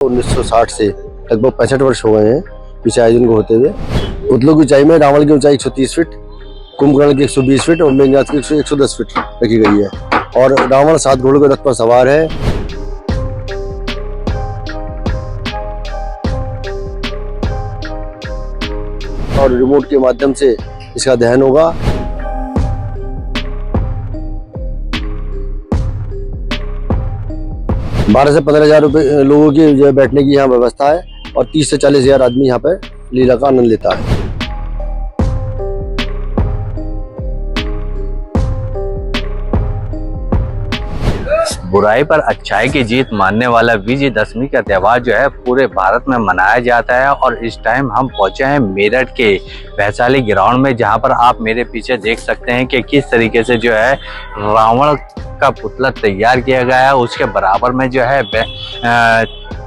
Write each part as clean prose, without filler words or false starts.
1960 से लगभग 65 वर्ष हो गए हैं पीछे आयोजन को होते हुए। पुतलों की ऊंचाई में रावण की ऊंचाई 130 फीट, कुंभकर्ण की 120 फीट और मेघनाथ की 110 फीट रखी गई है। और रावण 7 घोड़ों के रथ पर सवार है। और रिमोट के माध्यम से इसका दहन होगा। बारह से 15,000 लोगों की जो बैठने की यहाँ व्यवस्था है और 30 से 40,000 आदमी यहाँ पर लीला का आनंद लेता है। बुराई पर अच्छाई की जीत मानने वाला विजयदशमी का त्यौहार जो है पूरे भारत में मनाया जाता है। और इस टाइम हम पहुंचे हैं मेरठ के वैशाली ग्राउंड में, जहां पर आप मेरे पीछे देख सकते हैं कि किस तरीके से जो है रावण का पुतला तैयार किया गया है। उसके बराबर में जो है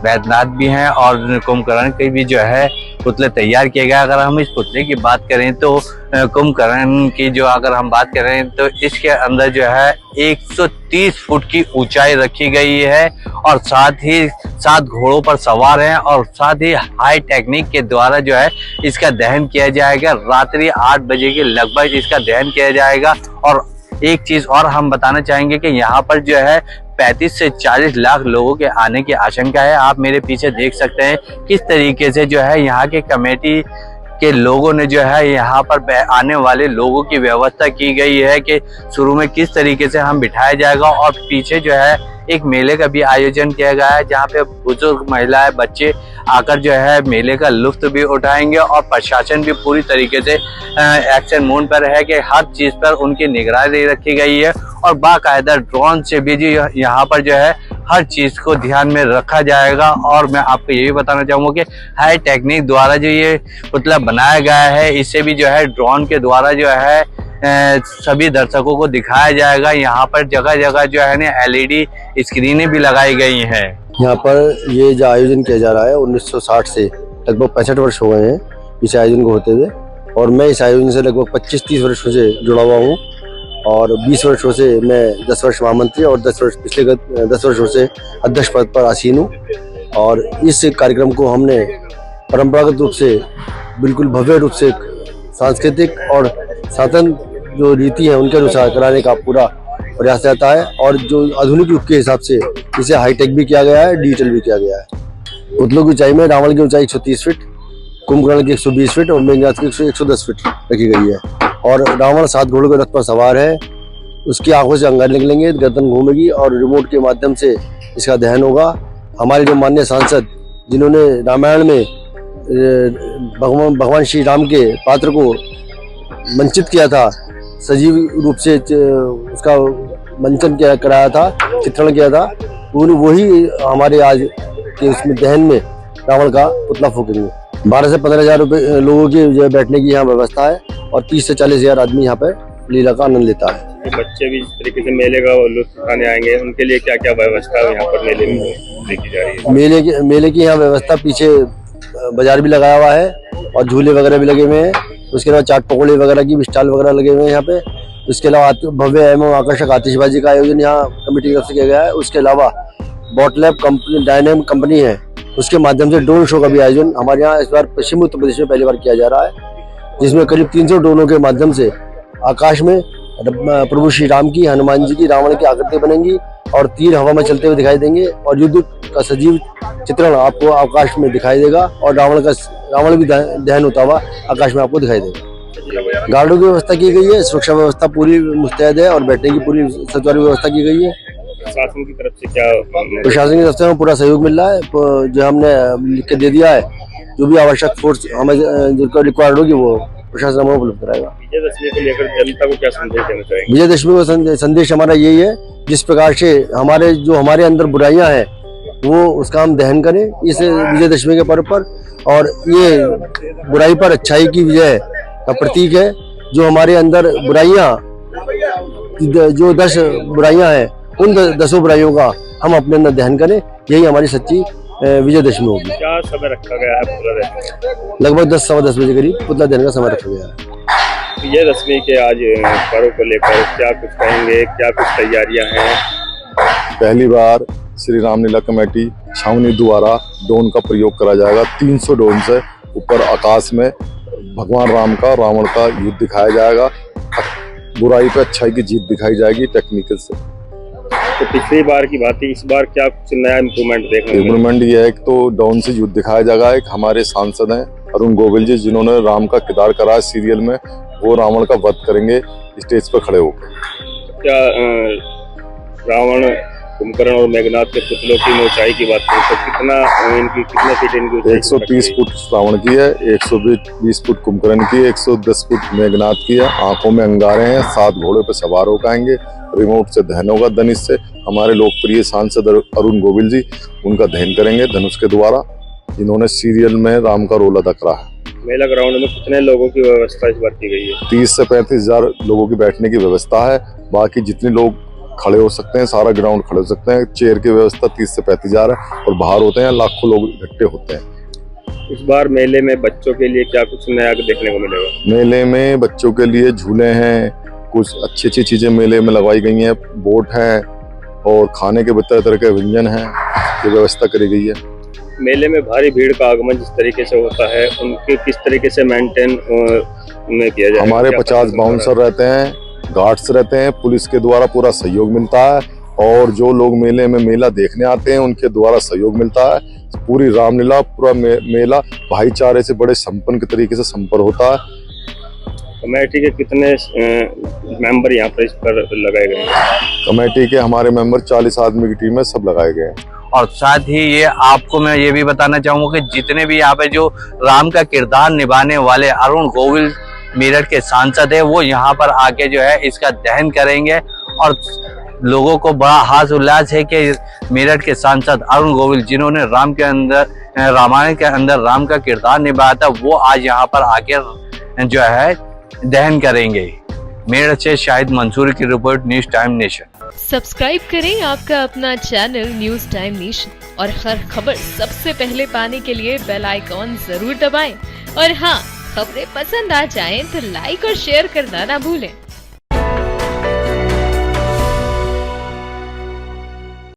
वैद्यनाथ भी हैं और कुंभकर्ण के भी जो है पुतले तैयार किए गए। अगर हम इस पुतले की बात करें तो कुंभकर्ण की जो अगर हम बात करें तो इसके अंदर जो है 130 फुट की ऊंचाई रखी गई है और साथ ही 7 घोड़ों पर सवार हैं और साथ ही हाई टेक्निक के द्वारा जो है इसका दहन किया जाएगा। रात्रि 8 बजे के लगभग इसका दहन किया जाएगा। और एक चीज और हम बताना चाहेंगे कि यहाँ पर जो है 35 से 40 लाख लोगों के आने की आशंका है। आप मेरे पीछे देख सकते हैं किस तरीके से जो है यहाँ के कमेटी के लोगों ने जो है यहाँ पर आने वाले लोगों की व्यवस्था की गई है कि शुरू में किस तरीके से हम बिठाया जाएगा। और पीछे जो है एक मेले का भी आयोजन किया गया है, जहाँ पे बुजुर्ग महिलाएं बच्चे आकर जो है मेले का लुत्फ भी उठाएंगे। और प्रशासन भी पूरी तरीके से एक्शन मोड पर है कि हर चीज पर उनकी निगरानी रखी गई है और बाकायदा ड्रोन से भी जी यहाँ पर जो है हर चीज को ध्यान में रखा जाएगा। और मैं आपको ये भी बताना चाहूँगा कि हाई टेक्निक द्वारा जो ये पुतला बनाया गया है, इसे भी जो है ड्रोन के द्वारा जो है सभी दर्शकों को दिखाया जाएगा। यहाँ पर जगह जगह जो है ना LED स्क्रीनें भी लगाई गई हैं। यहाँ पर ये जो आयोजन किया जा रहा है 1960 से लगभग 65 वर्ष हो गए हैं पीछे आयोजन को होते हुए। और मैं इस आयोजन से लगभग 25-30 वर्षों से जुड़ा हुआ हूँ और 20 वर्षों से मैं 10 वर्ष महामंत्री और 10 वर्षों से अध्यक्ष पद पर आसीन हूँ। और इस कार्यक्रम को हमने परंपरागत रूप से बिल्कुल भव्य रूप से सांस्कृतिक और सनातन जो रीति है उनके अनुसार कराने का पूरा प्रयास रहता है। और जो आधुनिक युग के हिसाब से इसे हाईटेक भी किया गया है, डिजिटल भी किया गया है। पुतलों की ऊंचाई में रावण की ऊंचाई 130 फीट, कुंभकर्ण की 120 फीट और मेघनाथ की 110 फीट रखी गई है। और रावण 7 घोड़ों के रथ पर सवार है। उसकी आंखों से अंगार निकलेंगे, गर्दन घूमेगी और रिमोट के माध्यम से इसका दहन होगा। हमारे जो माननीय सांसद जिन्होंने रामायण में भगवान श्री राम के पात्र को मंचित किया था, सजीव रूप से उसका मंचन कराया था, चित्रण किया था, वही हमारे आज के उसमें दहन में रावण का पुतला फूकेंगे। 12 से 15,000 लोगों की जो बैठने की यहाँ व्यवस्था है और 30 से 40,000 आदमी यहाँ पर लीला का आनंद लेता है। बच्चे भी इस तरीके से मेले का लुत्फ उठाने आएंगे, उनके लिए क्या क्या व्यवस्था यहाँ पर मेले में देखी जा रही है? मेले की यहाँ व्यवस्था, पीछे बाजार भी लगाया हुआ है और झूले वगैरह भी लगे हुए हैं। उसके अलावा चाट पकौड़े वगैरह की भी स्टॉल वगैरह लगे हुए हैं यहाँ पे। उसके अलावा भव्य एवं आकर्षक आतिशबाजी का आयोजन यहाँ कमेटी की तरफ से किया गया है। उसके अलावा बॉटलैब कंपनी डायनेम कंपनी है, उसके माध्यम से ड्रोन शो का भी आयोजन हमारे यहाँ इस बार पश्चिमी उत्तर प्रदेश में पहली बार किया जा रहा है, जिसमें करीब 300 ड्रोनों के माध्यम से आकाश में प्रभु श्री राम की, हनुमान जी की, रावण की आकृति बनेंगी और तीर हवा में चलते हुए दिखाई देंगे और युद्ध का सजीव चित्रण आपको आकाश में दिखाई देगा और रावण भी दहन होता हुआ आकाश में आपको दिखाई देगा। गार्डों की व्यवस्था की गई है, सुरक्षा व्यवस्था पूरी मुस्तैद है और बैठने की पूरी सुचारू व्यवस्था की गई है। प्रशासन की तरफ से क्या? प्रशासन की तरफ से हमें पूरा सहयोग मिल रहा है, जो हमने लिख के दे दिया है। जो भी आवश्यक फोर्स हमें जो रिक्वायर्ड होगी वो प्रशासन हमें उपलब्ध कराएगा। विजयदशमी को लेकर जनता को क्या संदेश देना चाहेंगे? विजयदशमी का संदेश हमारा यही है, जिस प्रकार से हमारे अंदर बुराइयां हैं वो उसका हम दहन करें इस विजयदशमी के पर्व पर। और ये बुराई पर अच्छाई की विजय का प्रतीक है। जो हमारे अंदर बुराइयां, जो 10 बुराइयां हैं, उन 10 बुराइयों का हम अपने अंदर दहन करें, यही हमारी सच्ची विजयदशमी होगी। क्या समय रखा गया है पुतला? लगभग 10-10:15 बजे करीब पुतला दहन का समय रखा गया है। विजयदशमी के आज पर्व को लेकर क्या कुछ कहेंगे, क्या कुछ तैयारियां हैं? पहली बार श्री रामलीला कमेटी छावनी द्वारा ड्रोन का प्रयोग करा जाएगा। 300 ड्रोन से ऊपर आकाश में भगवान राम का रावण का युद्ध दिखाया जाएगा। बुराई पे अच्छाई की जीत दिखाई जाएगी टेक्निकल से। तो पिछली बार की बात थी, इस बार क्या कुछ नया इम्प्रूवमेंट देखने को मिला? इम्प्रूवमेंट ये है कि तो ड्रोन से युद्ध दिखाया जाएगा। एक हमारे सांसद हैं अरुण गोविल जी, जिन्होंने राम का किरदार करा है सीरियल में, वो रावण का वध करेंगे स्टेज पर खड़े होकर। क्या रावण, कुंभकर्ण और मेघनाथ के पुतलों की ऊंचाई की बात करें तो कितने फीट इनकी ऊंचाई? 130 फुट रावण की है, 120 फुट कुंभकर्ण की है, 110 फुट मेघनाथ की है। आंखों में अंगारे हैं, 7 घोड़े पर सवार होकर आएंगे। रिमोट से दहन होगा धनुष से। हमारे लोकप्रिय सांसद अरुण गोविल जी उनका दहन करेंगे धनुष के द्वारा। इन्होंने सीरियल में राम का रोल अदा करा है। मेला ग्राउंड में कितने लोगों की व्यवस्था इस बार की गई है? 30 से 35 हजार लोगों की बैठने की व्यवस्था है। बाकी जितने लोग खड़े हो सकते हैं, सारा ग्राउंड खड़े हो सकते हैं। चेयर की व्यवस्था 30 से 35 हजार है और बाहर होते हैं लाखों लोग इकट्ठे होते हैं। इस बार मेले में बच्चों के लिए क्या कुछ नया देखने को मिलेगा? मेले में बच्चों के लिए झूले हैं, कुछ अच्छी अच्छी चीजें मेले में लगवाई गई हैं। बोट है और खाने के तरह तरह के व्यंजन हैं, ये व्यवस्था करी गई है। मेले में भारी भीड़ का आगमन जिस तरीके से होता है, उनके किस तरीके से मेंटेन में किया जाए? हमारे 50 बाउंसर रहते हैं, गार्ड्स रहते हैं, पुलिस के द्वारा पूरा सहयोग मिलता है। और जो लोग मेले में मेला देखने आते हैं उनके द्वारा सहयोग मिलता है। पूरी रामलीला, पूरा मेला भाईचारे से बड़े संपन्न के तरीके से संपन्न होता है। कमेटी के कितने मेंबर यहाँ पर इस पर लगाए गए हैं? कमेटी के हमारे मेंबर 40 आदमी की टीम है, सब लगाए गए हैं। और साथ ही ये आपको मैं ये भी बताना चाहूंगा कि जितने भी यहाँ पे जो राम का किरदार निभाने वाले अरुण गोविल मेरठ के सांसद है, वो यहाँ पर आके जो है इसका दहन करेंगे। और लोगों को बड़ा हास उल्लास है कि मेरठ के सांसद अरुण गोविल, जिन्होंने रामायण के अंदर राम का किरदार निभाया था, वो आज यहाँ पर आके जो है दहन करेंगे। मेरठ से शाहिद मंसूरी की report, news time nation. Subscribe करें आपका अपना चैनल न्यूज टाइम नेशन और हर खबर सबसे पहले पाने के लिए बेल आइकॉन जरूर दबाएं। और हाँ, खबरें पसंद आ जाएं तो लाइक और शेयर करना ना भूलें।